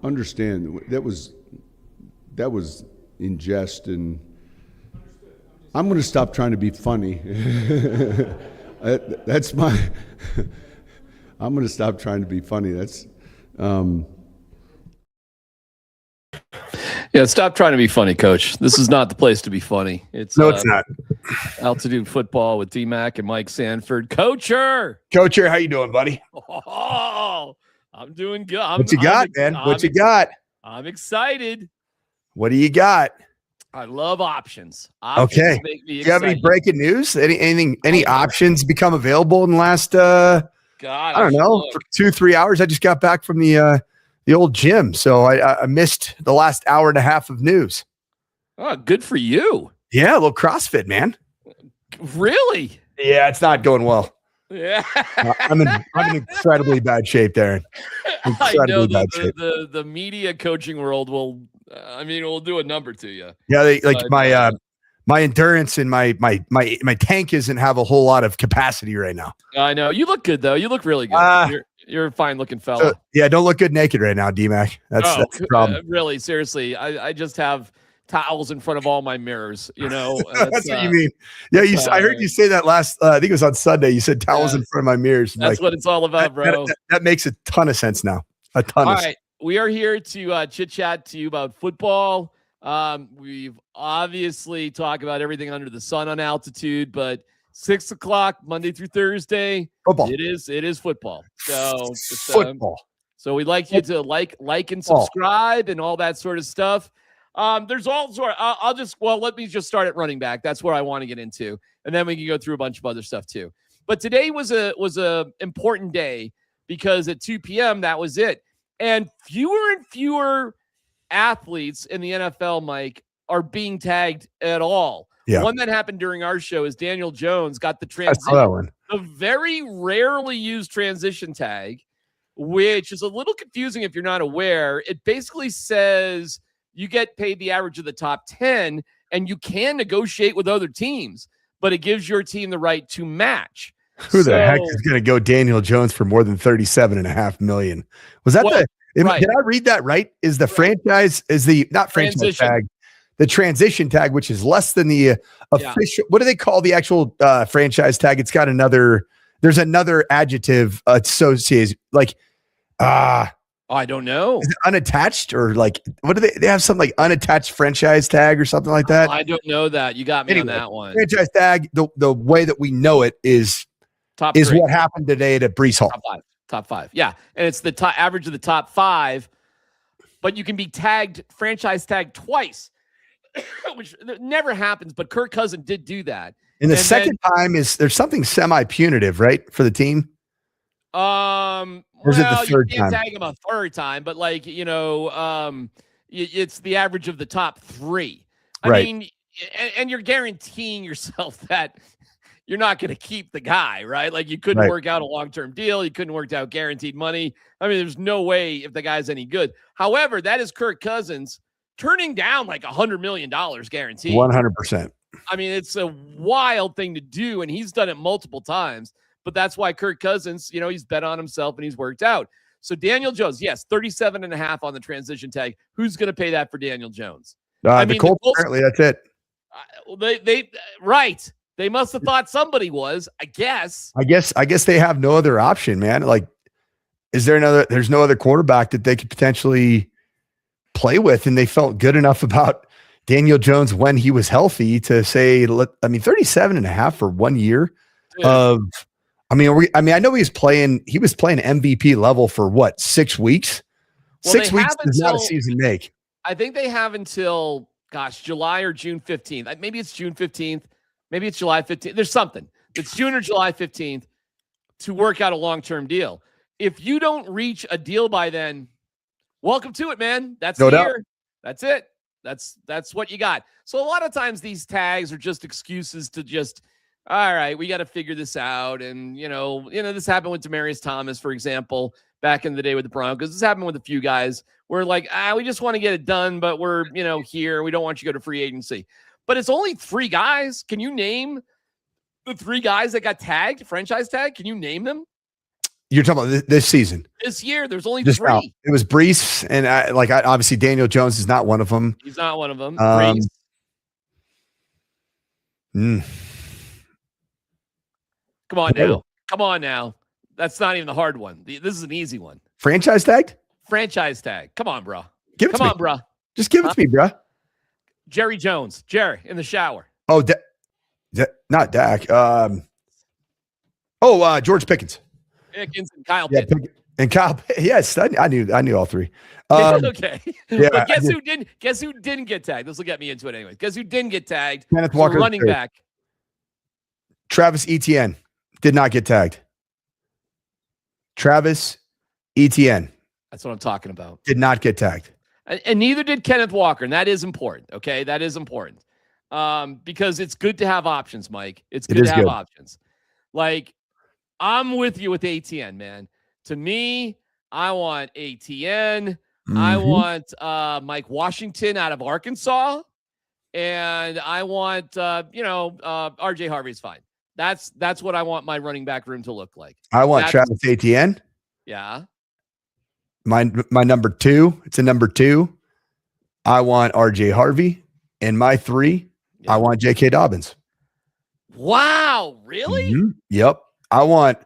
understand that was in jest, and I'm going to stop trying to be funny. That's my. I'm going to stop trying to be funny. That's. Yeah, stop trying to be funny, Coach. This is not the place to be funny. It's not. Altitude football with DMac and Mike Sanford. Coacher, how you doing, buddy? Oh, I'm doing good. What you got, man? What you got? I'm excited. What do you got? I love options. Okay. Make me do you have any excited. breaking news? Any options become available in the last I don't know, for 2-3 hours? I just got back from the old gym, so I missed the last hour and a half of news. Oh, good for you. Yeah, a little CrossFit, man. Really? Yeah, it's not going well. Yeah. I'm in incredibly bad shape, Darren. Incredibly bad shape. The media coaching world will do a number to you. Yeah, my endurance and my tank doesn't have a whole lot of capacity right now. I know. You look good though. You look really good. You're a fine looking fella. So, don't look good naked right now, DMac. That's the problem. Really, seriously. I just have towels in front of all my mirrors, That's what you mean. Yeah, I heard you say that last I think it was on Sunday. You said towels in front of my mirrors. That's what it's all about, bro. That makes a ton of sense now. A ton all of sense. Right. We are here to chit chat to you about football. We've obviously talked about everything under the sun on Altitude, but 6 o'clock Monday through Thursday, football. It is football. So football. So we'd like you to like and subscribe and all that sort of stuff. There's all sort. Let me just start at running back. That's where I want to get into, and then we can go through a bunch of other stuff too. But today was a important day because at 2 p.m. that was it, and fewer athletes in the NFL, Mike, are being tagged at all. Yeah. One that happened during our show is Daniel Jones got the transition, a very rarely used transition tag, which is a little confusing if you're not aware. It basically says you get paid the average of the top 10 and you can negotiate with other teams, but it gives your team the right to match. Who the heck is going to go Daniel Jones for more than $37.5 million? Was that right. Did I read that right? Is the franchise not franchise tag, the transition tag, which is less than the official? What do they call the actual franchise tag? It's got there's another adjective associated, like I don't know. Is it unattached or like what do they have? Something like unattached franchise tag or something like that? I don't know that. You got me on that one. Franchise tag, the way that we know it is what happened today at Breece Hall. Top five. Yeah. And it's the average of the top 5, but you can be franchise tagged twice, which never happens. But Kirk Cousins did do that. And the second time there's something semi-punitive, right? For the team. Or is it the third time? You can't tag him a third time, but it's the average of the top 3. I mean, and you're guaranteeing yourself that you're not going to keep the guy, right? Like you couldn't work out a long-term deal. You couldn't work out guaranteed money. I mean, there's no way if the guy's any good. However, that is Kirk Cousins turning down like $100 million guaranteed. 100%. I mean, it's a wild thing to do, and he's done it multiple times. But that's why Kirk Cousins, he's bet on himself and he's worked out. So Daniel Jones, yes, 37.5 on the transition tag. Who's going to pay that for Daniel Jones? The Colts, apparently, that's it. They must have thought somebody was, I guess. I guess they have no other option, man. Like, there's no other quarterback that they could potentially play with. And they felt good enough about Daniel Jones when he was healthy to say, 37.5 for 1 year of, I know he was playing MVP level for what, 6 weeks? Well, 6 weeks does not a season make. I think they have until, July or June 15th. Maybe it's June 15th. Maybe it's July 15th. There's something. It's June or July 15th to work out a long-term deal. If you don't reach a deal by then, welcome to it, man. That's the year. That's it. That's what you got. So a lot of times these tags are just excuses to just, all right, we got to figure this out. And, this happened with Demaryius Thomas, for example, back in the day with the Broncos. This happened with a few guys. We're like, we just want to get it done, but we're, here. We don't want you to go to free agency. But it's only 3 guys. Can you name the 3 guys that got tagged, franchise tag? Can you name them? You're talking about this season. This year, there's only Just 3. now. It was Brees, and obviously Daniel Jones is not one of them. He's not one of them. Um, Brees. Come on now. That's not even the hard one. This is an easy one. Franchise tagged? Franchise tag. Come on, bro. Give it to me. bro. Just give it to me, bro. Jerry Jones. Jerry in the shower. Oh, not Dak. George Pickens. Pickens and Kyle Pitts. And Kyle. Yes, I knew all 3. Okay. Yeah, but guess who didn't get tagged? This will get me into it anyway. Guess who didn't get tagged? Kenneth Walker, running back. Travis Etienne did not get tagged. Travis Etienne. That's what I'm talking about. Did not get tagged. And neither did Kenneth Walker. And that is important. Okay. That is important. Because it's good to have options, Mike. It's good to have options. Like, I'm with you with ATN, man. To me, I want ATN. Mm-hmm. I want Mike Washington out of Arkansas. And I want, RJ Harvey's fine. That's what I want my running back room to look like. I want Travis Etienne. Yeah. My number 2. It's a number 2. I want RJ Harvey. And my 3, I want J.K. Dobbins. Wow. Really? Mm-hmm. Yep. I want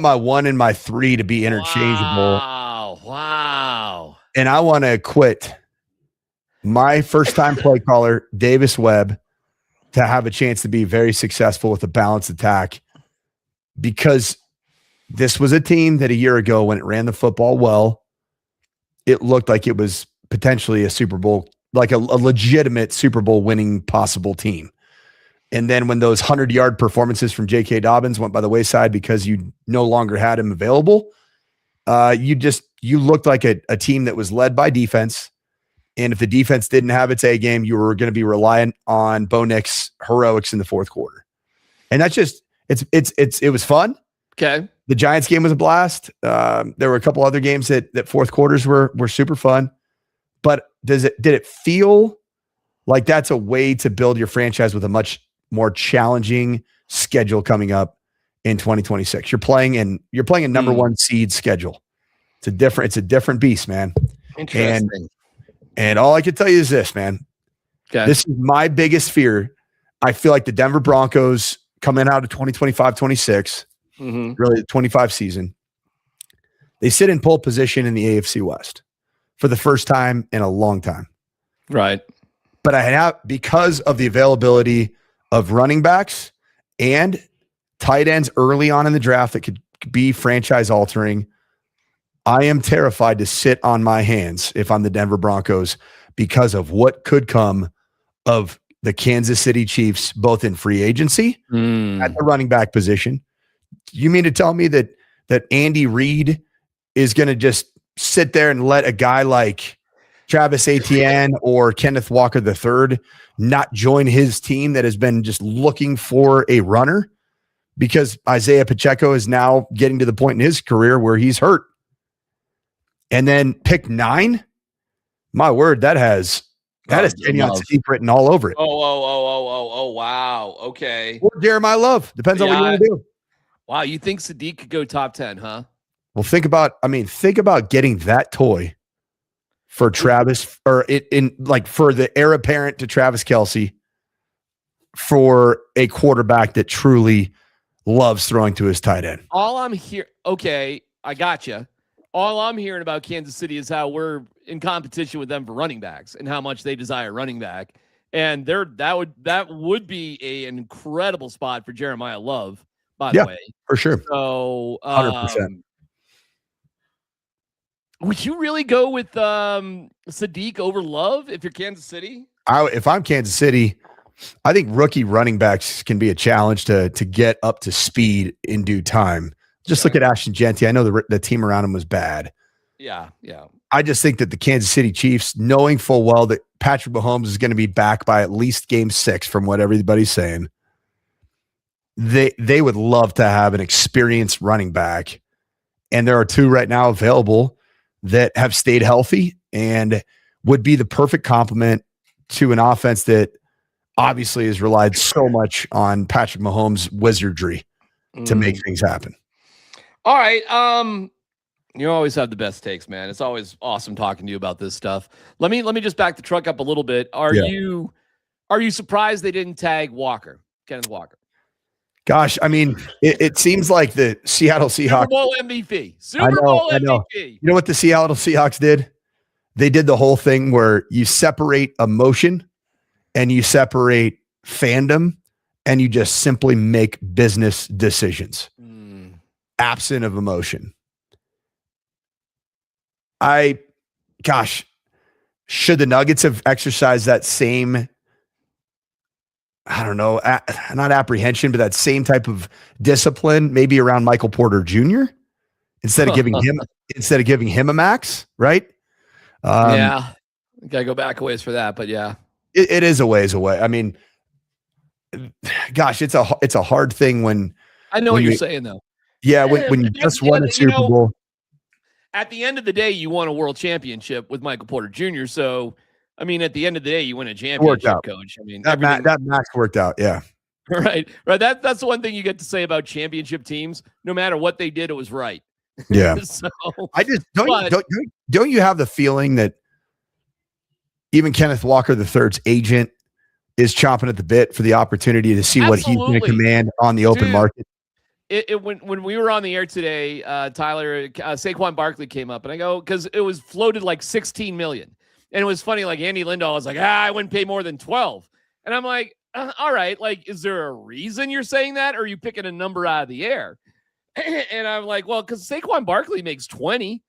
my 1 and my 3 to be interchangeable. Wow. And I want to quit my first-time play caller, Davis Webb, to have a chance to be very successful with a balanced attack, because this was a team that a year ago, when it ran the football well, it looked like it was potentially a Super Bowl, like a legitimate Super Bowl winning possible team. And then when those 100-yard performances from J.K. Dobbins went by the wayside because you no longer had him available, you looked like a team that was led by defense. And if the defense didn't have its A game, you were going to be reliant on Bo Nix heroics in the fourth quarter. And that's just, it was fun. Okay. The Giants game was a blast. There were a couple other games that fourth quarters were super fun. But did it feel like that's a way to build your franchise with a much more challenging schedule coming up in 2026? You're playing a number 1 seed schedule. It's a different beast, man. Interesting. And all I can tell you is this, man. Okay. This is my biggest fear. I feel like the Denver Broncos coming out of 2025-26, really the 25 season, they sit in pole position in the AFC West for the first time in a long time. Right. But because of the availability of running backs and tight ends early on in the draft that could be franchise altering, I am terrified to sit on my hands if I'm the Denver Broncos, because of what could come of the Kansas City Chiefs, both in free agency at the running back position. You mean to tell me that Andy Reid is going to just sit there and let a guy like Travis Etienne or Kenneth Walker III not join his team that has been just looking for a runner, because Isaiah Pacheco is now getting to the point in his career where he's hurt? And then pick 9, my word, that has Kenyon Sadiq written all over it. Oh, wow. Okay. Or Jeremiah Love. Depends on what you want to do. Wow, you think Sadiq could go top 10, huh? Well, think about getting that toy for Travis, or for the heir apparent to Travis Kelce, for a quarterback that truly loves throwing to his tight end. Okay, I got you. All I'm hearing about Kansas City is how we're in competition with them for running backs and how much they desire running back. And that would be an incredible spot for Jeremiah Love, by the way. For sure. So 100%. Would you really go with Sadiq over Love if you're Kansas City? If I'm Kansas City, I think rookie running backs can be a challenge to get up to speed in due time. Just look at Ashton Genty. I know the team around him was bad. Yeah. I just think that the Kansas City Chiefs, knowing full well that Patrick Mahomes is going to be back by at least game 6 from what everybody's saying, they would love to have an experienced running back. And there are 2 right now available that have stayed healthy and would be the perfect complement to an offense that obviously has relied so much on Patrick Mahomes' wizardry to make things happen. All right. You always have the best takes, man. It's always awesome talking to you about this stuff. Let me just back the truck up a little bit. Are you surprised they didn't tag Kenneth Walker? Gosh, I mean, it seems like the Seattle Seahawks Super Bowl MVP. Super Bowl MVP. You know what the Seattle Seahawks did? They did the whole thing where you separate emotion and you separate fandom and you just simply make business decisions absent of emotion. Should the Nuggets have exercised that same, I don't know, not apprehension, but that same type of discipline, maybe around Michael Porter Jr. instead of giving him a max, right? Yeah, gotta go back a ways for that, but yeah, it is a ways away. I mean, gosh, it's a hard thing when I know what you're saying though. Yeah, when you just won a Super Bowl. At the end of the day, you won a world championship with Michael Porter Jr. So, I mean, at the end of the day, you win a championship, coach. I mean, that max worked out. Yeah. Right. That's the one thing you get to say about championship teams. No matter what they did, it was right. Yeah. So, I just don't you have the feeling that even Kenneth Walker III's agent is chomping at the bit for the opportunity to see what he's going to command on the open market? When we were on the air today, Tyler, Saquon Barkley came up, and I go, because it was floated like 16 million. And it was funny, like Andy Lindahl was like, I wouldn't pay more than 12. And I'm like, all right, like, is there a reason you're saying that? Or are you picking a number out of the air? And I'm like, well, because Saquon Barkley makes 20.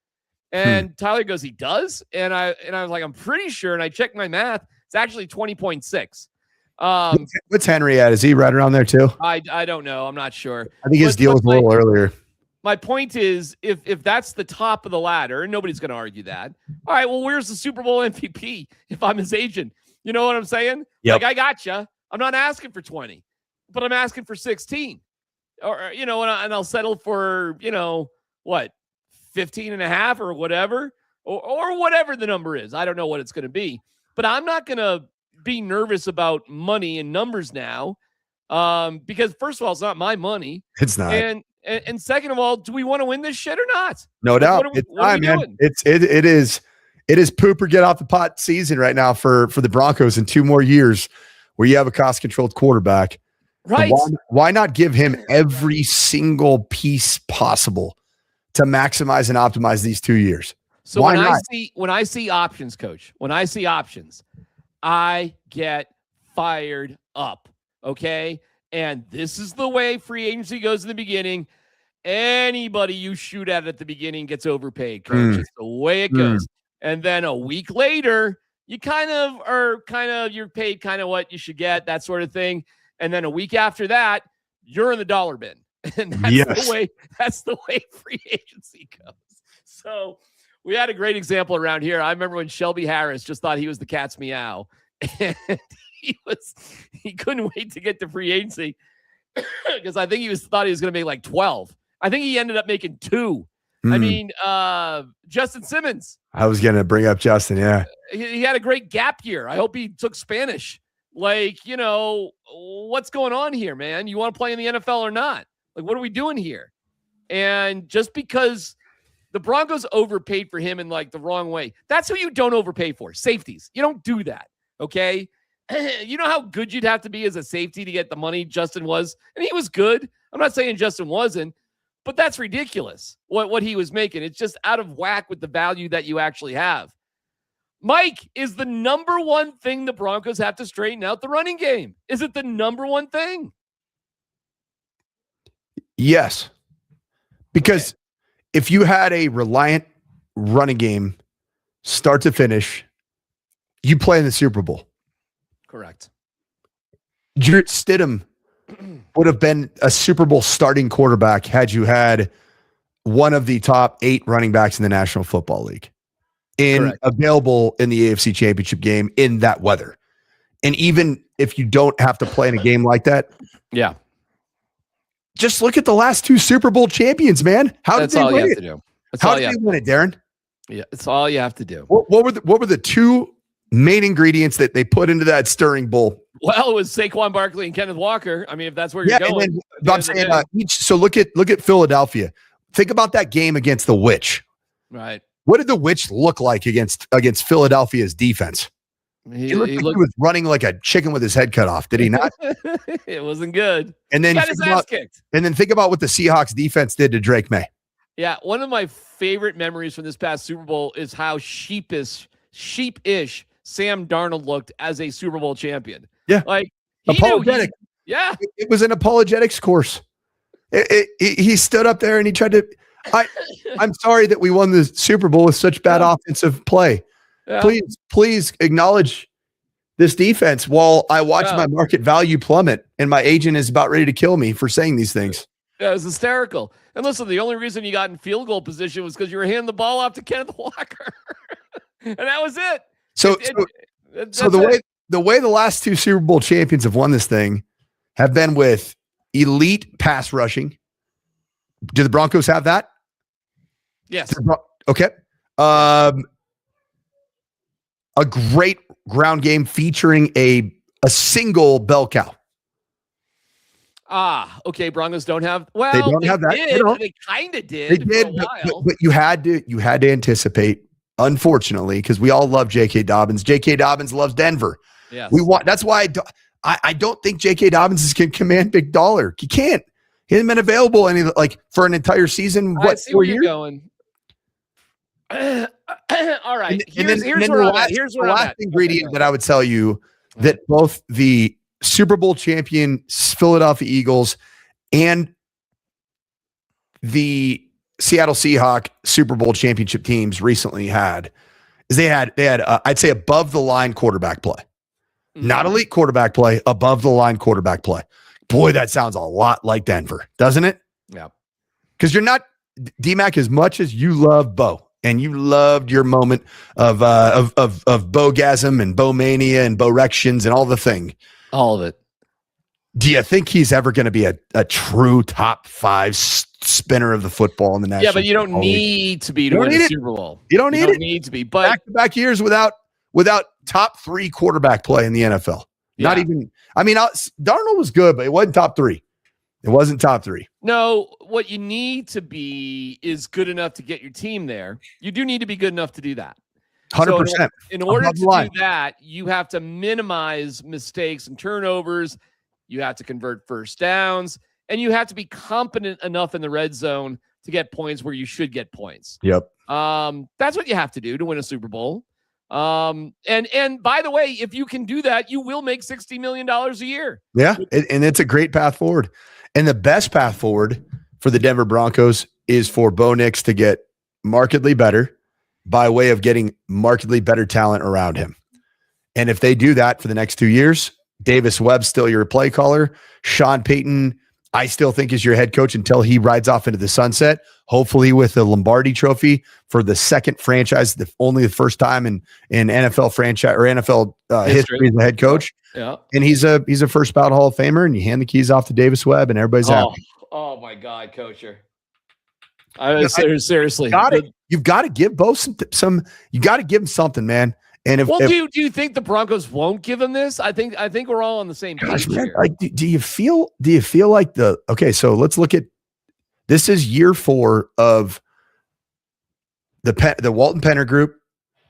And Tyler goes, he does? And I was like, I'm pretty sure. And I checked my math. It's actually 20.6. What's Henry at? Is he right around there too? I don't know. I'm not sure. I think his deal was a little earlier. My point is, if that's the top of the ladder, and nobody's going to argue that. All right, well, where's the Super Bowl MVP if I'm his agent? You know what I'm saying? Yep. Like, I gotcha. I'm not asking for 20, but I'm asking for 16. Or, and I'll settle for, 15 and a half or whatever, or whatever the number is. I don't know what it's going to be, but I'm not going to be nervous about money and numbers now, because first of all, it's not my money. It's not. And second of all, do we want to win this shit or not? No doubt. What are we doing? It is poop or get off the pot season right now for the Broncos in 2 more years where you have a cost controlled quarterback. Right. Why not give him every single piece possible to maximize and optimize these 2 years? So when I see options, coach, I get fired up. Okay. And this is the way free agency goes in the beginning. Anybody you shoot at the beginning gets overpaid, coach. It's the way it goes. And then a week later, you're paid kind of what you should get, that sort of thing. And then a week after that, you're in the dollar bin. And that's the way free agency goes. So we had a great example around here. I remember when Shelby Harris just thought he was the cat's meow. And he couldn't wait to get to free agency because I think thought he was going to make like 12. I think he ended up making 2. I mean, Justin Simmons. I was going to bring up Justin. Yeah. He had a great gap year. I hope he took Spanish. Like, what's going on here, man? You want to play in the NFL or not? Like, what are we doing here? And just because the Broncos overpaid for him in like the wrong way, that's who you don't overpay for. Safeties. You don't do that. Okay. You know how good you'd have to be as a safety to get the money Justin was? And he was good. I'm not saying Justin wasn't, but that's ridiculous. What he was making. It's just out of whack with the value that you actually have. Mike, is the number one thing the Broncos have to straighten out the running game? Is it the number one thing? Yes. Because if you had a reliant running game, start to finish, you play in the Super Bowl. Correct. Jarrett Stidham would have been a Super Bowl starting quarterback had you had one of the top 8 running backs in the National Football League available in the AFC Championship game in that weather. And even if you don't have to play in a game like that, yeah, just look at the last 2 Super Bowl champions, man. That's all you have to do. How did they win it, Darren? Yeah, it's all you have to do. What were the 2 main ingredients that they put into that stirring bowl? Well, it was Saquon Barkley and Kenneth Walker. I mean, if that's where you're going. I'm saying so look at Philadelphia. think about that game against the Witch. Right. What did the Witch look like against Philadelphia's defense? He looked like he was running like a chicken with his head cut off. Did he not? It wasn't good. And then he got his ass kicked. And then think about what the Seahawks defense did to Drake May. Yeah, one of my favorite memories from this past Super Bowl is how sheepish Sam Darnold looked as a Super Bowl champion. Yeah, like apologetic. It was an apologetics course. He stood up there and he tried to. I'm sorry that we won the Super Bowl with such bad offensive play. Yeah. Please acknowledge this defense while I watch my market value plummet and my agent is about ready to kill me for saying these things. Yeah, it was hysterical. And listen, the only reason you got in field goal position was because you were handing the ball off to Kenneth Walker. And that was it. So the way the last two Super Bowl champions have won this thing have been with elite pass rushing. Do the Broncos have that? Yes. Okay. A great ground game featuring a single bell cow. Okay. Broncos don't have. Well, they don't have that. They kind of did. They did, but you had to anticipate. Unfortunately, because we all love J.K. Dobbins. J.K. Dobbins loves Denver. Yes. That's why I don't think J.K. Dobbins can command big dollar. He can't. He hasn't been available for an entire season. I see where you're going. All right. Here's where I'm at. Here's where I'm at. The last ingredient that I would tell you that both the Super Bowl champion Philadelphia Eagles and the Seattle Seahawks Super Bowl championship teams recently had is they had I'd say above the line quarterback play. Mm-hmm. Not elite quarterback play, above the line quarterback play. Boy, that sounds a lot like Denver, doesn't it? Yeah. Because you're not DMac as much as you love Bo. And you loved your moment of Bogasm and Bomania and Borections and all the thing. All of it. Do you think he's ever going to be a true top 5 spinner of the football in the national? Yeah, but you don't need to be to win the Super Bowl. You don't need to be. But back-to-back years without top 3 quarterback play in the NFL. Yeah. Not even. I mean, Darnold was good, but it wasn't top 3. It wasn't top 3. No, what you need to be is good enough to get your team there. You do need to be good enough to do that. 100%. So in order to do that, you have to minimize mistakes and turnovers. You have to convert first downs, and you have to be competent enough in the red zone to get points where you should get points. Yep. That's what you have to do to win a Super Bowl. And by the way, if you can do that, you will make $60 million a year. Yeah, and it's a great path forward. And the best path forward for the Denver Broncos is for Bo Nix to get markedly better by way of getting markedly better talent around him. And if they do that for the next 2 years, Davis Webb's still your play caller. Sean Payton, I still think is your head coach until he rides off into the sunset, hopefully with the Lombardi trophy for the second franchise, only the first time in NFL franchise or NFL history as a head coach. Yeah. And he's a first ballot Hall of Famer, and you hand the keys off to Davis Webb and everybody's happy. Oh my God, Coacher. Seriously. You've got to give both some you got to give him something, man. And do you think the Broncos won't give him this? I think we're all on the same page here. Like, do you feel like so let's look at this is year 4 of the Walton Penner group,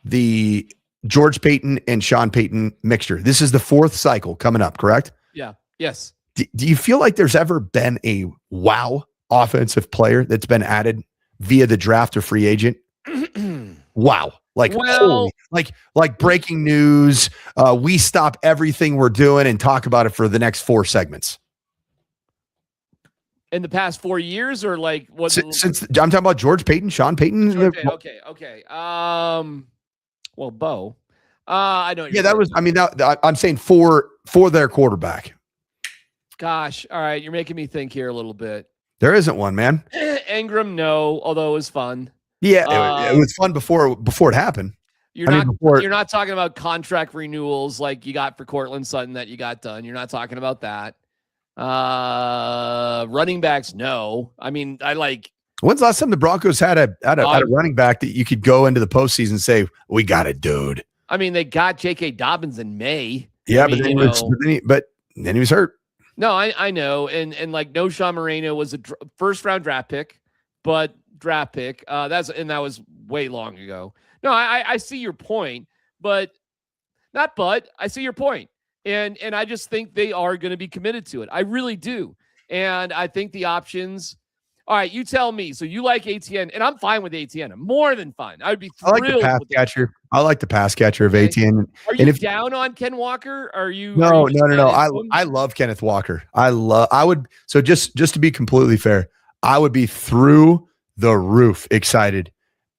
the George Payton and Sean Payton mixture. This is the 4th cycle coming up, correct? Yeah. Yes. Do you feel like there's ever been a wow offensive player that's been added via the draft or free agent? Wow. Like breaking news. We stop everything we're doing and talk about it for the next 4 segments. In the past 4 years, or like what? Since I'm talking about George Payton, Sean Payton. Okay. Well, Bo. I know. Yeah, that was. I mean, I'm saying for their quarterback. Gosh, all right. You're making me think here a little bit. There isn't one, man. Ingram, no. Although it was fun. Yeah, it was fun before it happened. You're not talking about contract renewals like you got for Cortland Sutton that you got done. You're not talking about that. Running backs, no. I mean, when's the last time the Broncos had a running back that you could go into the postseason and say, we got a dude? I mean, they got J.K. Dobbins in May. Yeah, but then he was hurt. No, I know. And like No. Moreno was a first round draft pick. but draft pick. That was way long ago. No, I see your point, but I see your point. And I just think they are going to be committed to it. I really do. And I think the options. All right, you tell me. So you like ATN, and I'm fine with ATN. I'm more than fine. I would be thrilled. I like the pass catcher. I like the pass catcher of ATN. Are you down on Ken Walker? Are you? No. I love Kenneth Walker. So just to be completely fair, I would be through the roof excited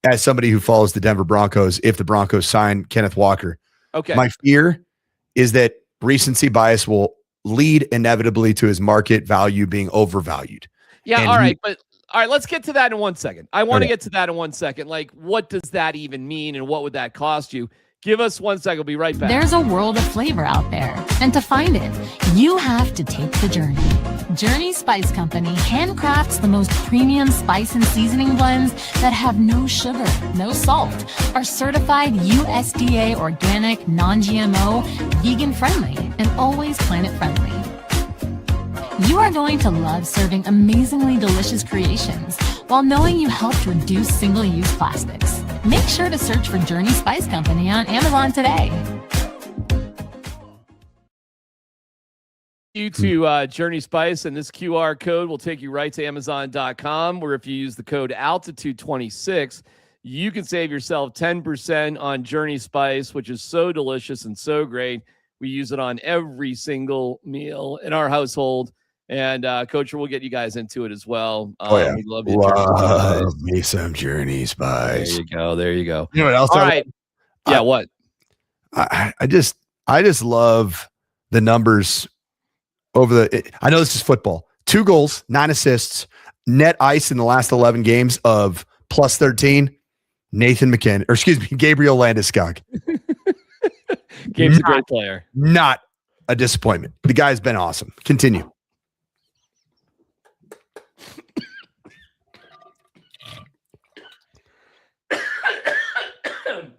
as somebody who follows the Denver Broncos if the Broncos sign Kenneth Walker. Okay. My fear is that recency bias will lead inevitably to his market value being overvalued. Yeah, all right, let's get to that in 1 second. I want to get to that in 1 second. Like, what does that even mean, and what would that cost you? Give us 1 second. We'll be right back. There's a world of flavor out there, and to find it, you have to take the journey. Journey Spice Company handcrafts the most premium spice and seasoning blends that have no sugar, no salt, are certified USDA organic, non-GMO, vegan-friendly, and always planet-friendly. You are going to love serving amazingly delicious creations while knowing you helped reduce single-use plastics. Make sure to search for Journey Spice Company on Amazon today. You to Journey Spice, and this QR code will take you right to Amazon.com, where if you use the code Altitude26, you can save yourself 10% on Journey Spice, which is so delicious and so great. We use it on every single meal in our household. And Coacher will get you guys into it as well. We love you. Love me some Journey Spice. There you go. You know what else? All right. Yeah. What? I just love the numbers over I know this is football. 2 goals, 9 assists, net ice in the last 11 games of plus 13. Gabriel Landeskog. Gabe's a great player. Not a disappointment. The guy's been awesome. Continue.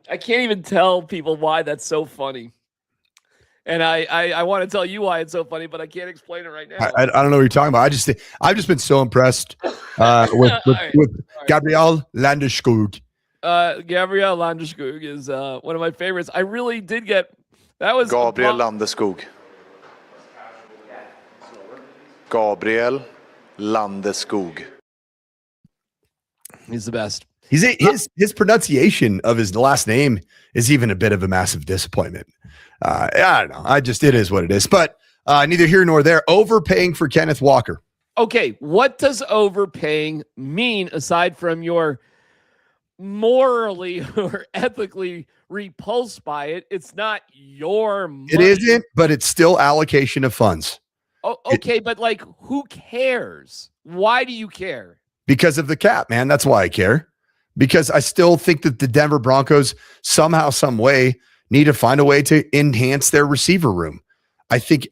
I can't even tell people why that's so funny. And I want to tell you why it's so funny, but I can't explain it right now. I don't know what you're talking about. I've just been so impressed with Gabriel Landeskog. Gabriel Landeskog is one of my favorites. I really did get that was Gabriel Landeskog. Gabriel Landeskog. He's the best. His pronunciation of his last name is even a bit of a massive disappointment. I don't know. It is what it is. But neither here nor there. Overpaying for Kenneth Walker. Okay, what does overpaying mean aside from your morally or ethically repulsed by it? It's not your money. It isn't, but it's still allocation of funds. Oh, okay, but like, who cares? Why do you care? Because of the cap, man. That's why I care. Because I still think that the Denver Broncos somehow, some way, need to find a way to enhance their receiver room. I think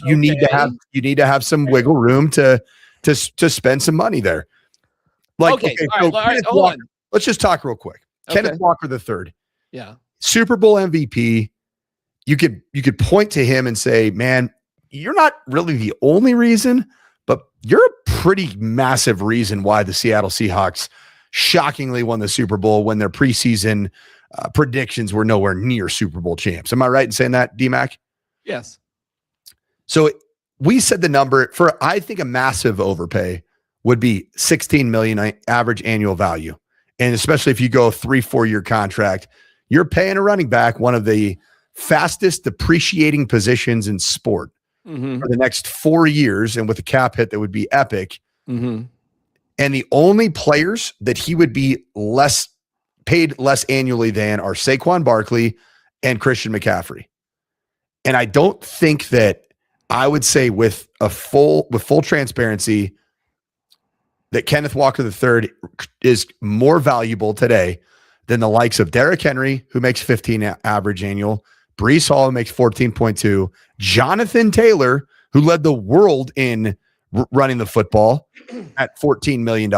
you need to have some wiggle room to spend some money there. Like, all right, hold on. Let's just talk real quick. Okay. Kenneth Walker III. Yeah. Super Bowl MVP. You could point to him and say, man, you're not really the only reason, but you're a pretty massive reason why the Seattle Seahawks shockingly won the Super Bowl when their preseason predictions were nowhere near Super Bowl champs. Am I right in saying that, DMac? Yes. So we said the number for, I think, a massive overpay would be $16 million average annual value. And especially if you go 3-4 year contract, you're paying a running back one of the fastest depreciating positions in sport for the next 4 years. And with a cap hit, that would be epic. Mm-hmm. And the only players that he would be paid less annually than are Saquon Barkley and Christian McCaffrey. And I don't think that I would say with full transparency that Kenneth Walker III is more valuable today than the likes of Derrick Henry, who makes 15 average annual, Breece Hall, who makes 14.2, Jonathan Taylor, who led the world in running the football at $14 million.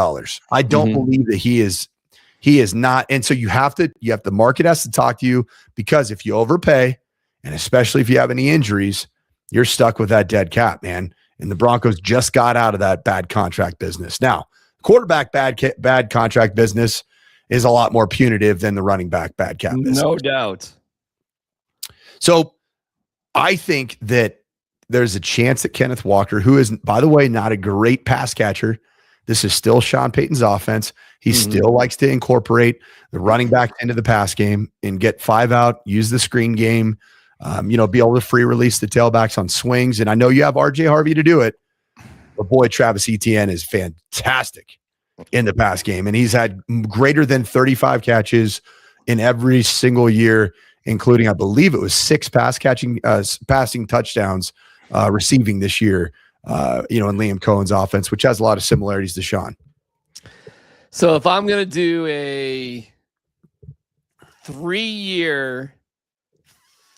I don't believe that he is not. And so the market has to talk to you, because if you overpay, and especially if you have any injuries, you're stuck with that dead cap, man. And the Broncos just got out of that bad contract business. Now, quarterback bad contract business is a lot more punitive than the running back bad cap business. No doubt. So I think that there's a chance that Kenneth Walker, who is, by the way, not a great pass catcher, this is still Sean Payton's offense. He still likes to incorporate the running back into the pass game and get 5 out, use the screen game, be able to free release the tailbacks on swings. And I know you have RJ Harvey to do it, but boy, Travis Etienne is fantastic in the pass game. And he's had greater than 35 catches in every single year, including, I believe it was 6 passing touchdowns receiving this year, in Liam Cohen's offense, which has a lot of similarities to Sean. So if I'm going to do a 3-year,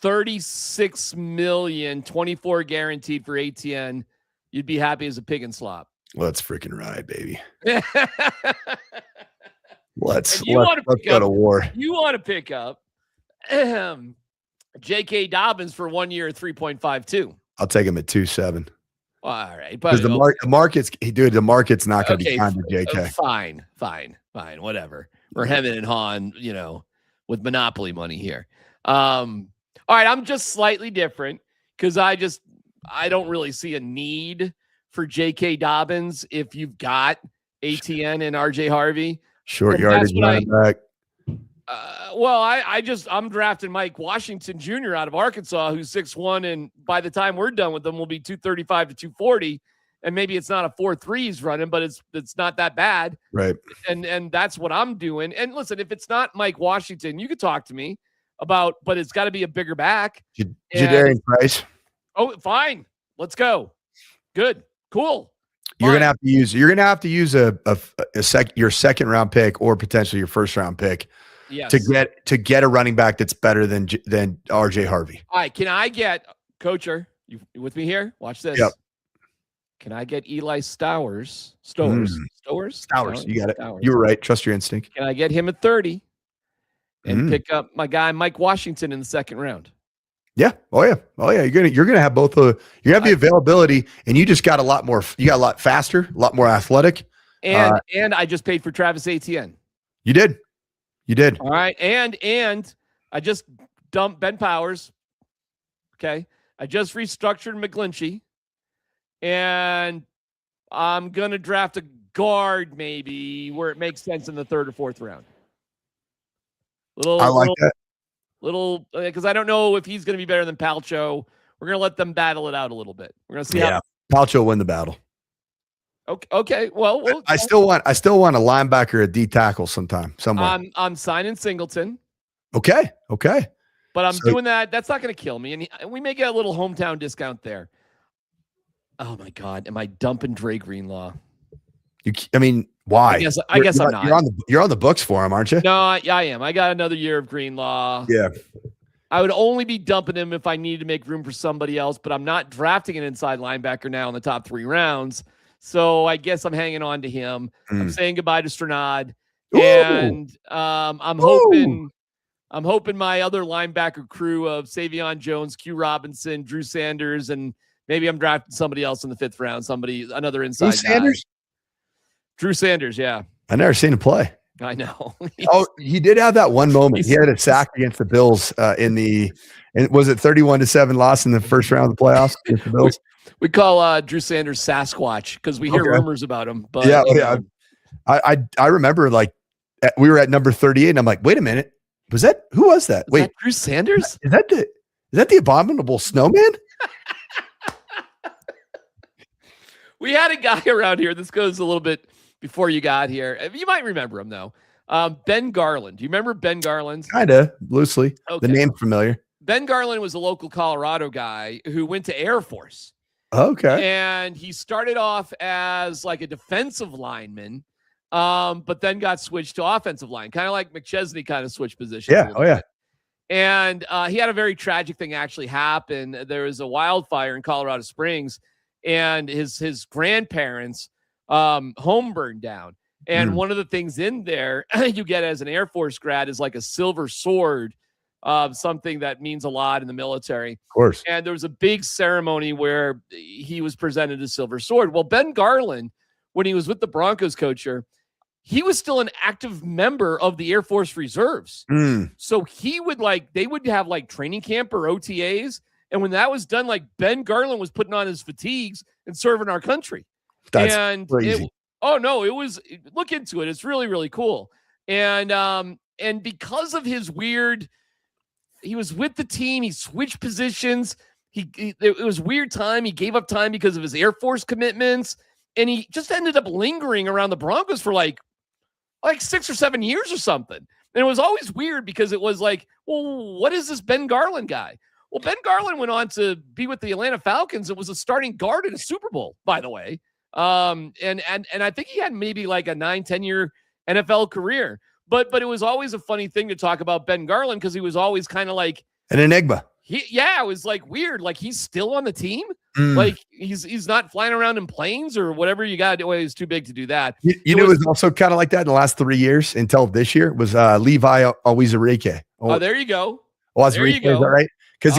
$36 million, 24 guaranteed for ATN, you'd be happy as a pig in slop. Let's freaking ride, baby. You Let's go to war. You want to pick up J.K. Dobbins for 1 year at 3.52. I'll take him at 2.7. All right, because the market's not going to be kind to JK. Fine, whatever. We're hemming and hawing, with monopoly money here. All right, I'm just slightly different because I don't really see a need for J.K. Dobbins if you've got ATN and RJ Harvey. Short yardage running back. I'm drafting Mike Washington Jr. out of Arkansas, who's 6'1", and by the time we're done with them, will be 235 to 240. And maybe it's not a 4.3 he's running, but it's not that bad. Right. And that's what I'm doing. And listen, if it's not Mike Washington, you could talk to me about, but it's got to be a bigger back. Jadarian Price. Oh, fine. Let's go. Good. Cool. You're gonna have to use your second round pick or potentially your first round pick. Yes. To get a running back that's better than RJ Harvey. All right, can I get Coacher? You with me here? Watch this. Yep. Can I get Eli Stowers? Stowers. You got it. You were right. Trust your instinct. Can I get him at 30 and pick up my guy Mike Washington in the second round? Yeah. Oh yeah. You're gonna have both you have the availability, and you just got a lot faster, a lot more athletic. And I just paid for Travis Etienne. You did. All right. And I just dumped Ben Powers. Okay. I just restructured McGlinchey. And I'm going to draft a guard maybe where it makes sense in the 3rd or 4th round. I like that. Because I don't know if he's going to be better than Palcho. We're going to let them battle it out a little bit. We're going to see how Palcho win the battle. Okay. Well, I still want a linebacker, a D tackle somewhere. I'm signing Singleton. Okay. But I'm doing that. That's not going to kill me. And we may get a little hometown discount there. Oh my God. Am I dumping Dre Greenlaw? Why? I guess I'm not. You're on the books for him, aren't you? No, I am. I got another year of Greenlaw. Yeah. I would only be dumping him if I needed to make room for somebody else, but I'm not drafting an inside linebacker now in the top 3 rounds. So I guess I'm hanging on to him. I'm saying goodbye to Strnad. And I'm hoping my other linebacker crew of Savion Jones, Q Robinson, Drew Sanders, and maybe I'm drafting somebody else in the 5th round, another inside guy. Drew Sanders, yeah. I never seen him play. I know. He did have that one moment. He had a sack against the Bills was it 31-7 loss in the first round of the playoffs against the Bills? We call Drew Sanders Sasquatch because we hear rumors about him. But yeah. I remember we were at number 38, and I'm like, wait a minute, who was that? Wait, that Drew Sanders? Is that the abominable snowman? We had a guy around here. This goes a little bit before you got here. You might remember him though. Ben Garland. Do you remember Ben Garland? Kinda loosely. Okay. The name familiar. Ben Garland was a local Colorado guy who went to Air Force. Okay. And he started off as like a defensive lineman, but then got switched to offensive line, kind of like McChesney kind of switched positions. Yeah. Oh, yeah. And he had a very tragic thing actually happen. There was a wildfire in Colorado Springs, and his grandparents' home burned down. And one of the things in there you get as an Air Force grad is like a silver sword, something that means a lot in the military. Of course. And there was a big ceremony where he was presented a silver sword. Well, Ben Garland when he was with the Broncos coacher, he was still an active member of the Air Force Reserves. So he would they would have training camp or OTAs. And when that was done, Ben Garland was putting on his fatigues and serving our country. That's crazy. It was, look into it. It's really, really cool. And because of his he was with the team, he switched positions. It was weird time. He gave up time because of his Air Force commitments. And he just ended up lingering around the Broncos for like 6 or 7 years or something. And it was always weird because it was well, what is this Ben Garland guy? Well, Ben Garland went on to be with the Atlanta Falcons and was a starting guard in a Super Bowl, by the way. And I think he had maybe a 9-10 year NFL career. But it was always a funny thing to talk about Ben Garland because he was always kind of an enigma. It was weird. He's still on the team. He's not flying around in planes or whatever you got to do. He's too big to do that. You know, it was also kind of like that in the last 3 years until this year was Levi Onwuzurike. Oh, there you go. There you go. Is that right? Because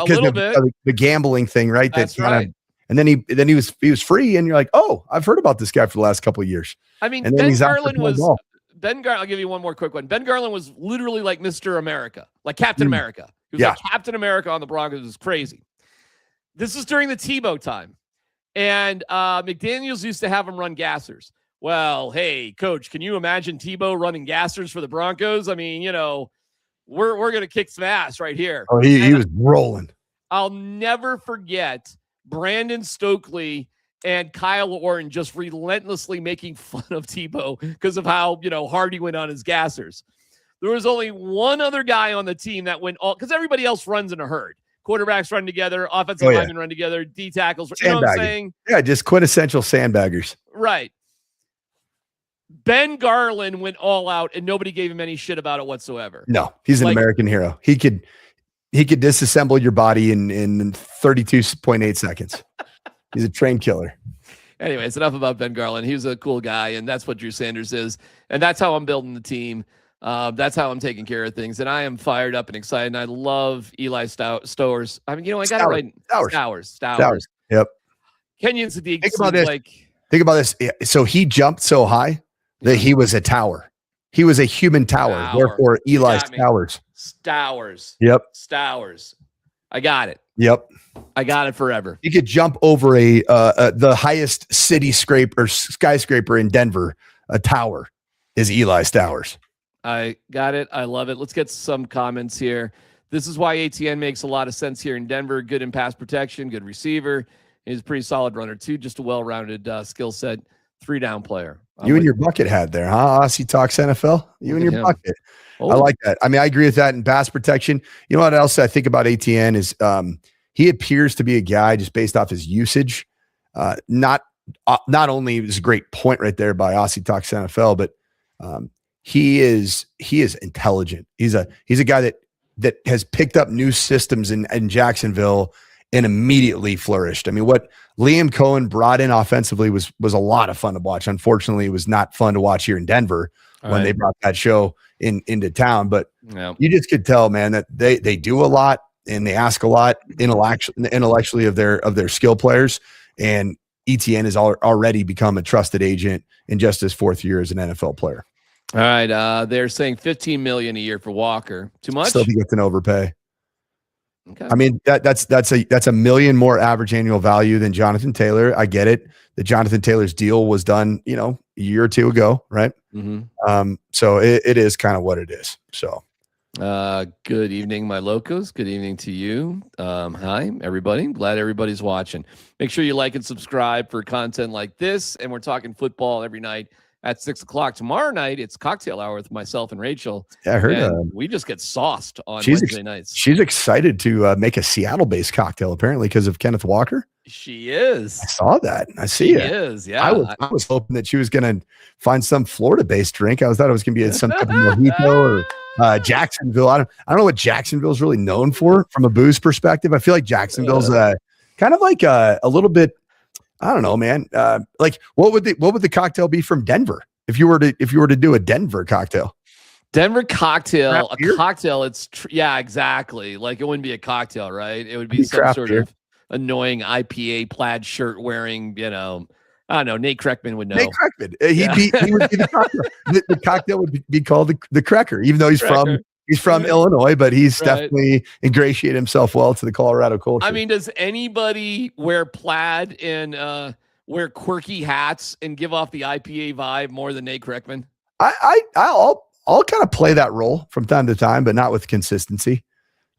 the gambling thing, right? That's right. And then he was free, and you're like, oh, I've heard about this guy for the last couple of years. I mean, and Ben Garland was I'll give you one more quick one. Ben Garland was literally like Mr. America, like Captain America. He was like Captain America on the Broncos. It was crazy. This is during the Tebow time. And McDaniels used to have him run gassers. Well, hey, coach, can you imagine Tebow running gassers for the Broncos? I mean, we're going to kick some ass right here. Oh, he was rolling. I'll never forget Brandon Stokely and Kyle Orton just relentlessly making fun of Tebow because of how, hard he went on his gassers. There was only one other guy on the team that went all, because everybody else runs in a herd. Quarterbacks run together, offensive linemen run together, D tackles. You know what I'm saying? Yeah, just quintessential sandbaggers. Right. Ben Garland went all out and nobody gave him any shit about it whatsoever. No, he's an American hero. He could disassemble your body in 32.8 seconds. He's a train killer. Anyways, enough about Ben Garland. He was a cool guy, and that's what Drew Sanders is. And that's how I'm building the team. That's how I'm taking care of things. And I am fired up and excited. And I love Eli Stowers. I mean, I got to write Stowers. Yep. Kenyon Sadiq. Think about this. So he jumped so high that he was a tower. He was a human tower. Therefore, Eli Stowers. Stowers. Yep. Stowers. I got it. Yep. I got it forever. He could jump over the highest skyscraper in Denver. A tower is Eli Stowers. I got it. I love it. Let's get some comments here. This is why ATN makes a lot of sense here in Denver. Good in pass protection, good receiver. He's a pretty solid runner too. Just a well-rounded skill set. 3-down player. You and your bucket hat there, huh? Aussie Talks NFL. You and your bucket. Oh. I like that. I mean, I agree with that in pass protection. You know what else I think about ATN is he appears to be a guy just based off his usage. Not only is a great point right there by Aussie Talks NFL, but he is intelligent. He's a guy that has picked up new systems in Jacksonville and immediately flourished. I mean, what Liam Cohen brought in offensively was a lot of fun to watch. Unfortunately, it was not fun to watch here in Denver when they brought that show into town. But you just could tell, man, that they do a lot and they ask a lot intellectually of their skill players. And ETN has already become a trusted agent in just his 4th year as an NFL player. All right, they're saying $15 million a year for Walker. Too much? Still think it's an overpay. Okay. I mean, that's $1 million more average annual value than Jonathan Taylor. I get it. The Jonathan Taylor's deal was done, a year or two ago, right? Mm-hmm. So it is kind of what it is. So, good evening, my locos. Good evening to you. Hi, everybody. Glad everybody's watching. Make sure you like and subscribe for content like this. And we're talking football every night at 6:00. Tomorrow night, it's cocktail hour with myself and Rachel. Yeah, I heard we just get sauced on Wednesday nights. She's excited to make a Seattle-based cocktail, apparently, because of Kenneth Walker. She is. I saw that. I see it. She is, yeah. I was hoping that she was going to find some Florida-based drink. I thought it was going to be some type of mojito or Jacksonville. I don't know what Jacksonville's really known for from a booze perspective. I feel like Jacksonville's kind of like a little bit. I don't know, man. Like what would the cocktail be from Denver if you were to do a Denver cocktail? Denver cocktail, cocktail. It's exactly. Like it wouldn't be a cocktail, right? It would be some sort of annoying IPA plaid shirt wearing, I don't know. Nate Kreckman would know. Nate Kreckman. He would be the cocktail. The cocktail would be called the Cracker, even though he's from Illinois, but he's definitely ingratiated himself well to the Colorado culture. I mean, does anybody wear plaid and wear quirky hats and give off the IPA vibe more than Nate Kreckman? I'll kind of play that role from time to time, but not with consistency.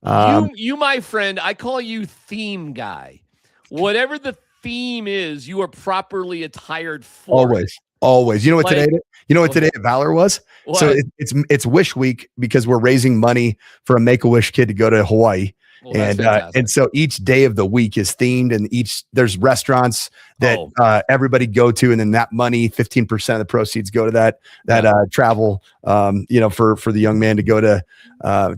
You, my friend, I call you theme guy. Whatever the theme is, you are properly attired for. Always. You know what today? You know what today at Valor was? What? So it's Wish Week because we're raising money for a Make-A-Wish kid to go to Hawaii. Well, And so each day of the week is themed, and there's restaurants that everybody go to, and then that money, 15% of the proceeds go to that travel, for the young man to go to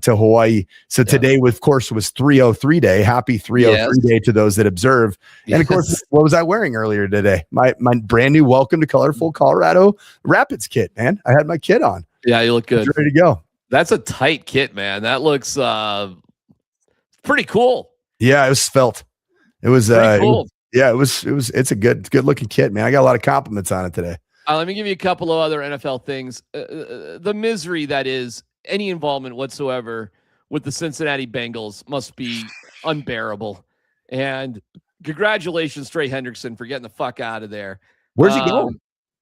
Hawaii. So today, of course, was 303 day. Happy 303 day to those that observe. And of course, what was I wearing earlier today? My brand new Welcome to Colorful Colorado Rapids kit, man. I had my kit on. Yeah, you look good. Ready to go. That's a tight kit, man. That looks pretty cool. Yeah, it was svelte. It was cool. It's a good looking kit, man. I got a lot of compliments on it today. Let me give you a couple of other NFL things. The misery that is any involvement whatsoever with the Cincinnati Bengals must be unbearable. And congratulations, Trey Hendrickson, for getting the fuck out of there. Where's he going?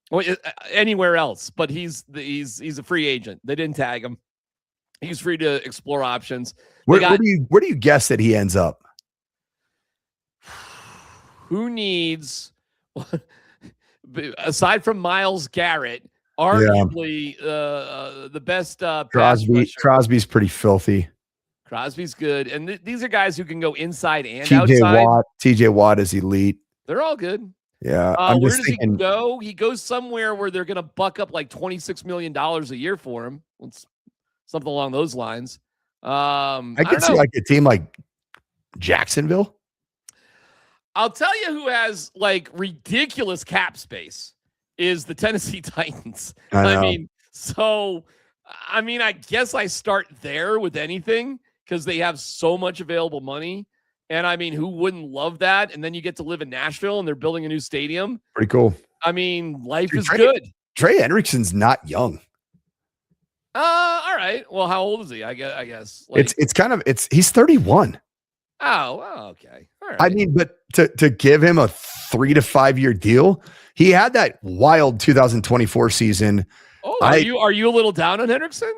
Well, anywhere else, but he's a free agent. They didn't tag him. He's free to explore options. Where do you guess that he ends up? Who needs, aside from Myles Garrett, arguably the best Crosby's pretty filthy. Crosby's good, and these are guys who can go inside and outside. TJ Watt is elite. They're all good. Yeah. Where does he go? He goes somewhere where they're going to buck up like $26 million a year for him. It's something along those lines. I could see like a team like Jacksonville. I'll tell you who has like ridiculous cap space is the Tennessee Titans. I guess I start there with anything because they have so much available money. And I mean, who wouldn't love that? And then you get to live in Nashville and they're building a new stadium. Pretty cool. I mean, life is good. Trey Hendrickson's not young. All right. Well, how old is he? I guess. Like, he's 31. Oh, okay. All right. I mean, but to give him a 3 to 5 year deal, he had that wild 2024 season. Oh, are you a little down on Hendrickson?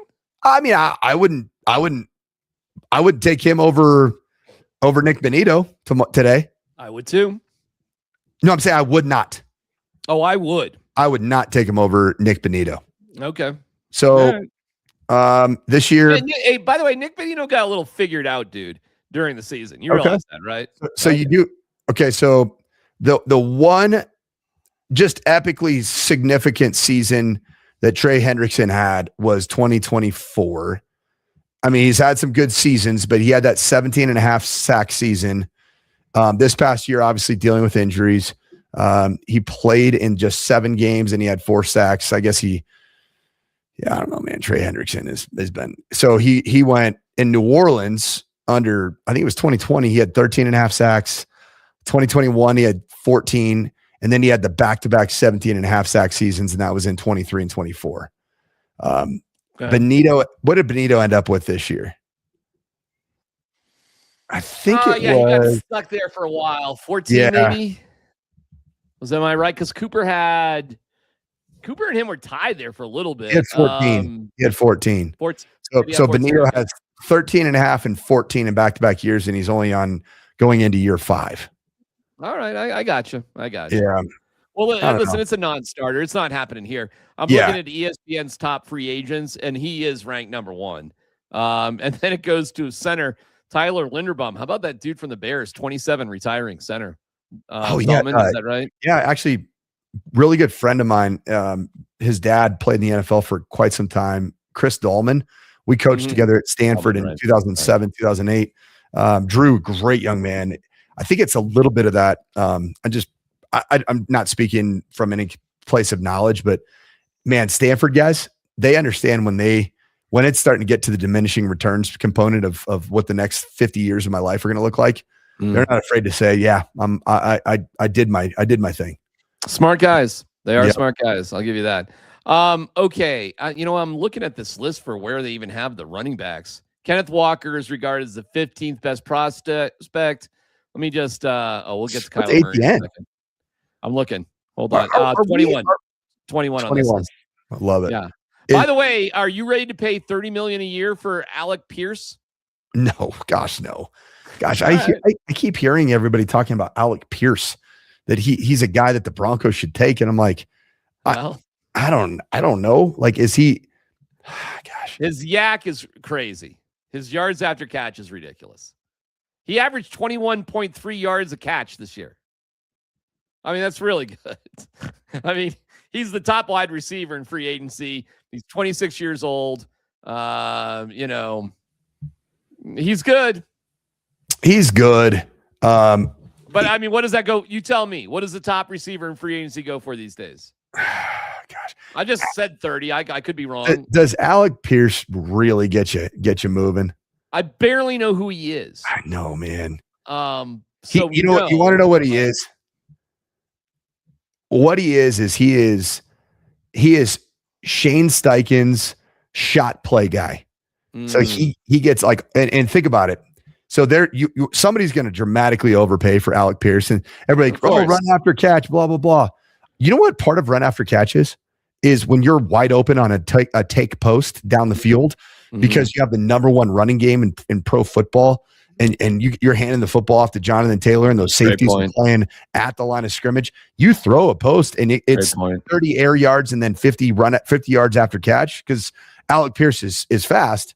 I mean, I wouldn't take him over Nick Benito today. I would too. No, I'm saying I would not. Oh, I would. I would not take him over Nick Benito. Okay. So, this year. Hey, by the way, Nick Benito got a little figured out, dude, during the season. You realize that, right? So you do. Okay. So the one just epically significant season that Trey Hendrickson had was 2024. I mean, he's had some good seasons, but he had that 17.5 sack season. This past year, obviously dealing with injuries. He played in just 7 games and he had 4 sacks. I guess I don't know, man. Trey Hendrickson has been, so he went in New Orleans under, I think it was 2020. He had 13.5 sacks. 2021, he had 14. And then he had the back-to-back 17.5 sack seasons. And that was in 23 and 24. Benito, what did Benito end up with this year? I think he got stuck there for a while. 14 maybe. Was that right? Because Cooper and him were tied there for a little bit. He had 14. He had 14. 14. So Benito has 13.5 and 14 in back-to-back years, and he's only going into year 5. All right, I got you. Yeah. Well, listen, it's a non-starter. It's not happening here. I'm looking at ESPN's top free agents, and he is ranked number 1. And then it goes to center Tyler Linderbaum. How about that dude from the Bears, 27, retiring center? Is that right? Yeah, actually, really good friend of mine. His dad played in the NFL for quite some time. Chris Dahlman. We coached together at Stanford in 2007, 2008. Drew, great young man. I think it's a little bit of that. I'm not speaking from any place of knowledge, but man, Stanford guys, they understand when it's starting to get to the diminishing returns component of what the next 50 years of my life are going to look like. They're not afraid to say, yeah, I did my thing. Smart guys. They are Yep. smart guys. I'll give you that. Okay. I'm looking at this list for where they even have the running backs. Kenneth Walker is regarded as the 15th best prospect. Let me just, we'll get to What's Kyler Murray in a ATN? second. I'm looking. Hold Are- on. are we- 21. 21 on this 21. list. I love it. Yeah. Is- By the way, are you ready to pay $30 million a year for Alec Pierce? No, gosh, no. Gosh, All right. I keep hearing everybody talking about Alec Pierce, that he's a guy that the Broncos should take. And I'm like, Well, I don't know. Like, is he, gosh, his yak is crazy. His yards after catch is ridiculous. He averaged 21.3 yards a catch this year. I mean, that's really good. I mean, he's the top wide receiver in free agency. He's 26 years old. He's good. he's good. But I mean, what does that go? You tell me. What does the top receiver in free agency go for these days? Gosh, I just said 30. I could be wrong. does Alec Pierce really get you moving? I barely know who he is. I know, man. So You want to know what he is? What he is he is Shane Steichen's shot play guy. So he gets like, and think about it. So there, somebody's going to dramatically overpay for Alec Pierce, and everybody, run after catch, blah blah blah. You know what part of run after catch is when you're wide open on a take post down the field, because you have the number one running game in pro football, and you're handing the football off to Jonathan Taylor, and those safeties are playing at the line of scrimmage. You throw a post, and it's 30 air yards and then 50 yards after catch, because Alec Pierce is fast.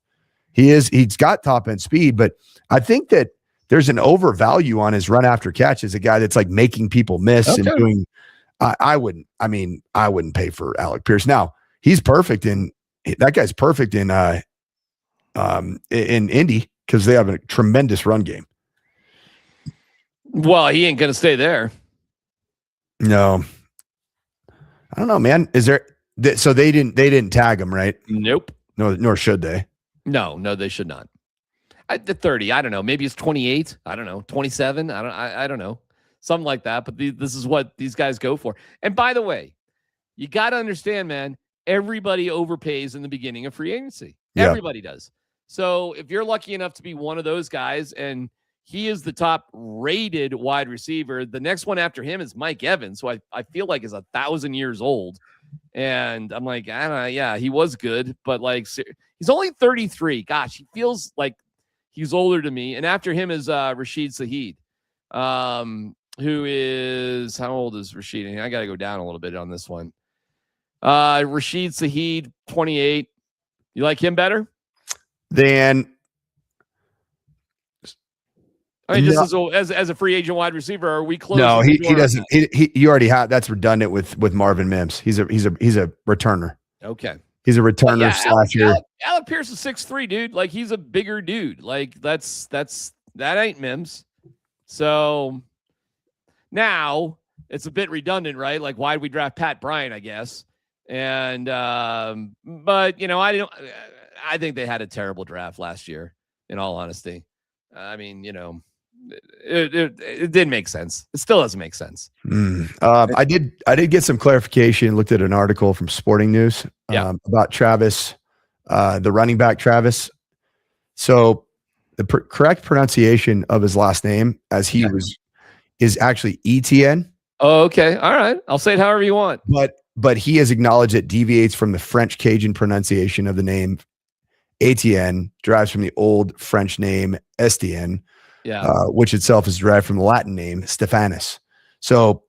He's got top end speed, but I think that there's an overvalue on his run after catch as a guy that's like making people miss and doing. I wouldn't pay for Alec Pierce. Now he's perfect that guy's perfect in Indy, because they have a tremendous run game. Well, he ain't gonna stay there. No, I don't know, man. Is there? So they didn't tag him, right? Nope. No, nor should they. No, they should not. The 30, I don't know. Maybe it's 28. I don't know. 27. I don't know. Something like that. But this is what these guys go for. And by the way, you got to understand, man, everybody overpays in the beginning of free agency. Yeah. Everybody does. So if you're lucky enough to be one of those guys, and he is the top rated wide receiver, the next one after him is Mike Evans, who I feel like is 1,000 years old. And I'm like, I don't know. Yeah, he was good, but like, he's only 33. Gosh, he feels like he's older to me. And after him is Rashid Shaheed, who is, how old is Rashid? I got to go down a little bit on this one. Rashid Shaheed, 28. You like him better? Then, I mean, just as a free agent wide receiver, are we close? No, he doesn't. He already had. That's redundant with Marvin Mims. He's a returner. Okay. He's a returner slasher. Alec Pierce is 6'3", dude. Like, he's a bigger dude. Like, that ain't Mims. So now it's a bit redundant, right? Like, why did we draft Pat Bryant, I guess? And but I think they had a terrible draft last year, in all honesty. I mean, it didn't make sense. It still doesn't make sense. I did get some clarification. Looked at an article from Sporting News about Travis, the running back Travis. So the correct pronunciation of his last name, as he is actually Etienne. Oh, okay. All right. I'll say it however you want. But he has acknowledged it deviates from the French Cajun pronunciation of the name. Etienne derives from the old French name Estienne, which itself is derived from the Latin name Stephanus. So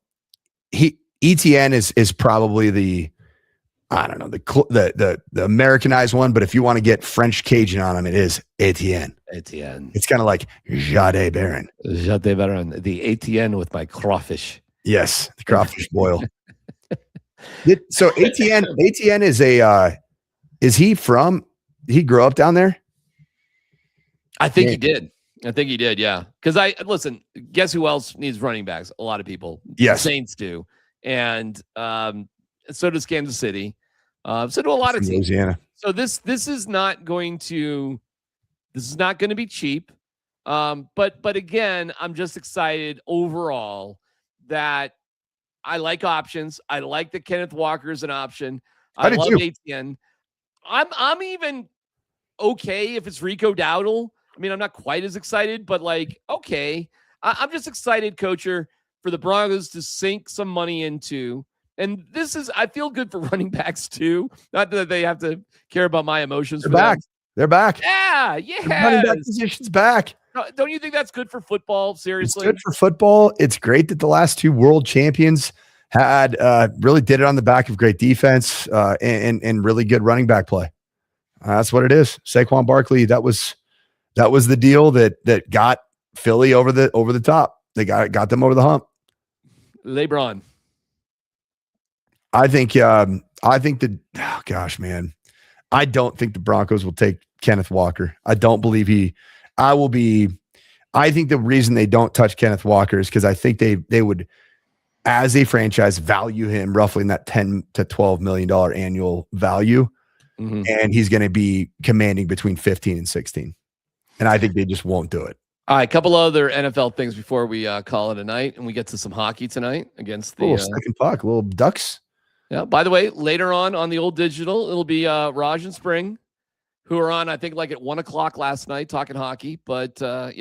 Etienne is probably the Americanized one, but if you want to get French Cajun on him, it is Etienne. Etienne. It's kind of like Jade Baron. Jade Baron. The Etienne with my crawfish. Yes, the crawfish boil. So Etienne is he grew up down there? I think he did. Yeah. Because listen, guess who else needs running backs? A lot of people. Yes. The Saints do. And so does Kansas City. So do a lot of teams. Louisiana. So this is not going to be cheap. But again, I'm just excited overall that I like options. I like that Kenneth Walker is an option. I I did love too. ATN. I'm even okay if it's Rico Dowdle. I mean, I'm not quite as excited, but like, okay. I'm just excited, Coacher, for the Broncos to sink some money into. And this is, I feel good for running backs too. Not that they have to care about my emotions. They're for back. Them. They're back. Yeah, The running back yes. position's back. Don't you think that's good for football? Seriously, It's good for football. It's great that the last two world champions had really did it on the back of great defense and really good running back play. That's what it is. Saquon Barkley. That was the deal that got Philly over the top. They got them over the hump. LeBron. I think that. Oh gosh, man. I don't think the Broncos will take Kenneth Walker. I don't believe I think the reason they don't touch Kenneth Walker is because I think they would, as a franchise, value him roughly in that $10 to $12 million annual value. Mm-hmm. And he's going to be commanding between 15 and 16. And I think they just won't do it. All right, a couple other NFL things before we call it a night, and we get to some hockey tonight against the second puck, little Ducks. Yeah. By the way, later on the old digital, it'll be Raj and Spring, who are on, I think, like at 1:00 last night talking hockey. But they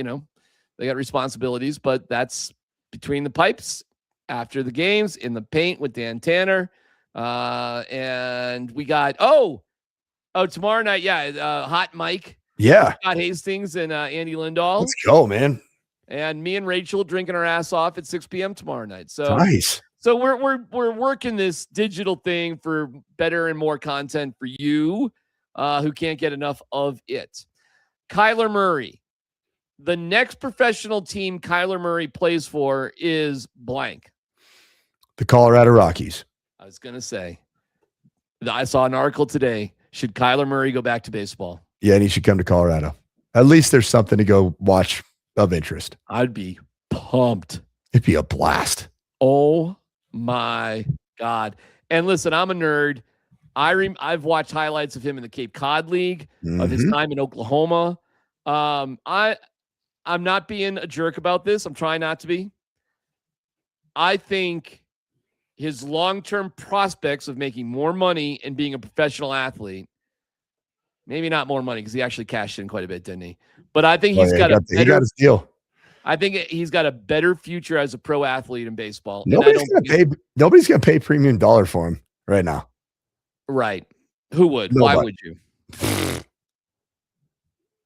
got responsibilities. But that's between the pipes after the games in the paint with Dan Tanner, and we got tomorrow night, Hot Mike. Yeah. Scott Hastings and Andy Lindahl. Let's go, man. And me and Rachel drinking our ass off at 6 p.m. tomorrow night. So nice. So we're working this digital thing for better and more content for you who can't get enough of it. Kyler Murray. The next professional team Kyler Murray plays for is blank. The Colorado Rockies. I was going to say, I saw an article today. Should Kyler Murray go back to baseball? Yeah, and he should come to Colorado. At least there's something to go watch of interest. I'd be pumped. It'd be a blast. Oh my God. And listen, I'm a nerd. I've watched highlights of him in the Cape Cod League, of his time in Oklahoma. I'm not being a jerk about this. I'm trying not to be. I think his long-term prospects of making more money and being a professional athlete, maybe not more money because he actually cashed in quite a bit, didn't he? But I think he got his deal. I think he's got a better future as a pro athlete in baseball. Nobody's going to pay premium dollar for him right now. Right. Who would? Nobody. Why would you?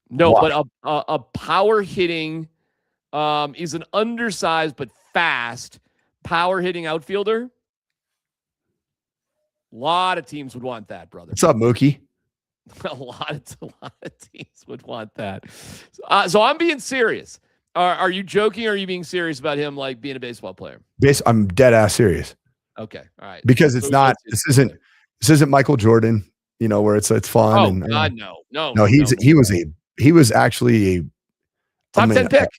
No, Why? but a power hitting, he's an undersized but fast power hitting outfielder. A lot of teams would want that, brother. What's up, Mookie? A lot of teams would want that. So I'm being serious. Are you joking or are you being serious about him like being a baseball player? I'm dead ass serious. Okay. All right. Because it's not, this isn't Michael Jordan, where it's fun. Oh, and, God, no. He was actually a top 10 pick.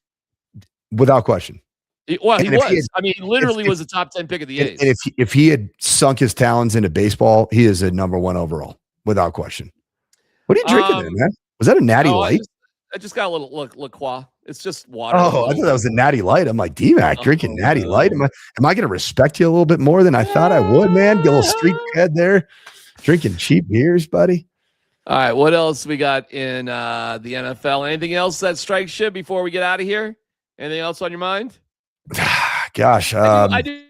Without question. He literally was a top 10 pick of the A's. And if he had sunk his talons into baseball, he is a number 1 overall, without question. What are you drinking there, man? Was that a Natty Light? I just got a little La Croix. It's just water. Oh, I thought that was a Natty Light. I'm like, DMac drinking Natty Light. Am I going to respect you a little bit more than I thought I would, man? Get a little street cred there. Drinking cheap beers, buddy. All right, what else we got in the NFL? Anything else that strikes you before we get out of here? Anything else on your mind? Gosh, I do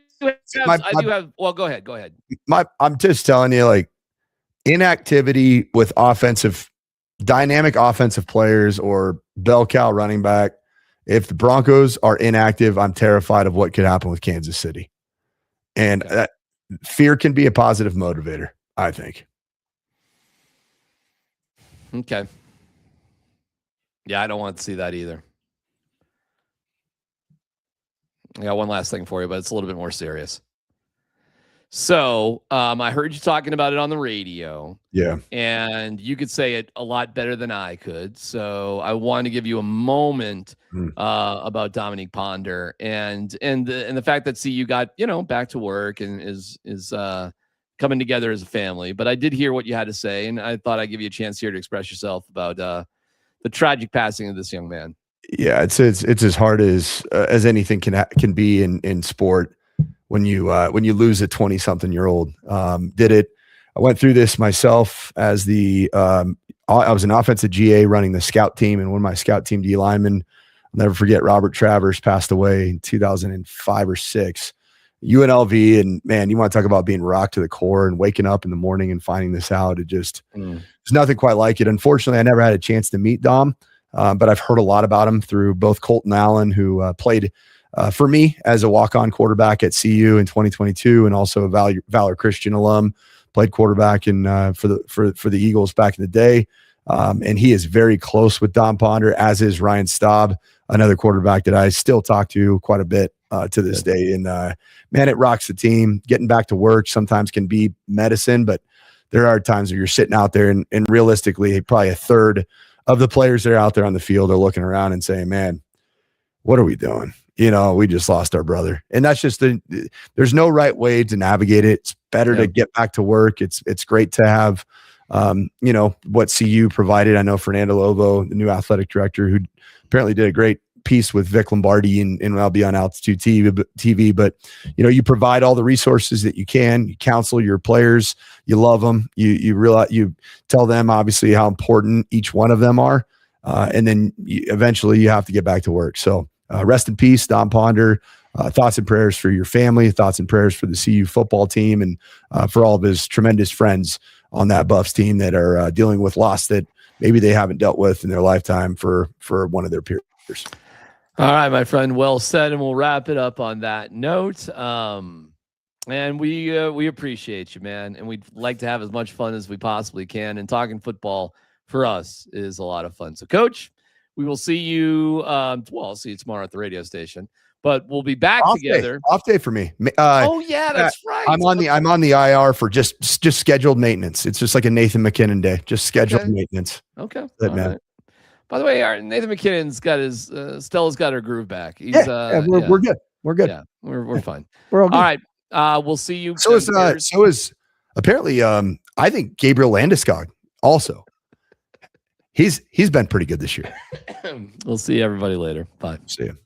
have. Well, go ahead. I'm just telling you, like, inactivity with dynamic offensive players or bell cow running back. If the Broncos are inactive, I'm terrified of what could happen with Kansas City. And fear can be a positive motivator, I think. Okay. Yeah, I don't want to see that either. I got one last thing for you, but it's a little bit more serious. So I heard you talking about it on the radio. Yeah. And you could say it a lot better than I could. So I wanted to give you a moment about Dominique Ponder and the fact that you got, back to work and is coming together as a family. But I did hear what you had to say, and I thought I'd give you a chance here to express yourself about the tragic passing of this young man. Yeah, it's as hard as anything can be in sport when you lose a 20-something-year-old. Did it. I went through this myself as I was an offensive GA running the scout team, and one of my scout team D linemen, I'll never forget, Robert Travers, passed away in 2005 or 6. UNLV, and man, you want to talk about being rocked to the core and waking up in the morning and finding this out. It just there's nothing quite like it. Unfortunately, I never had a chance to meet Dom, but I've heard a lot about him through both Colton Allen, who played for me as a walk-on quarterback at CU in 2022, and also a Valor Christian alum, played quarterback for the Eagles back in the day. And he is very close with Dom Ponder, as is Ryan Staub, another quarterback that I still talk to quite a bit to this day. And man, it rocks the team. Getting back to work sometimes can be medicine, but there are times where you're sitting out there and realistically, probably a third of the players that are out there on the field are looking around and saying, man, what are we doing? We just lost our brother. And that's just there's no right way to navigate it. It's better to get back to work. It's great to have, what CU provided. I know Fernando Lobo, the new athletic director, who apparently did a great piece with Vic Lombardi and I'll be on Altitude TV, but you provide all the resources that you can. You counsel your players, you love them, you realize, you tell them obviously how important each one of them are, and then eventually you have to get back to work. So rest in peace, Dom Ponder. Thoughts and prayers for your family, thoughts and prayers for the CU football team, and for all of his tremendous friends on that Buffs team that are dealing with loss that maybe they haven't dealt with in their lifetime for one of their peers. All right, my friend, well said, and we'll wrap it up on that note. And we appreciate you, man, and we'd like to have as much fun as we possibly can. And talking football for us is a lot of fun. So, Coach, we will see you. I'll see you tomorrow at the radio station, but we'll be back together. Off day for me. Oh yeah, that's right. I'm on the IR for just scheduled maintenance. It's just like a Nathan McKinnon day, just scheduled maintenance. Okay, man. Right. By the way, Nathan McKinnon's got his Stella's got her groove back. He's, we're good. We're good. Yeah, we're fine. We're all good. All right. We'll see you. So is apparently I think Gabriel Landeskog also. He's been pretty good this year. We'll see everybody later. Bye. See you.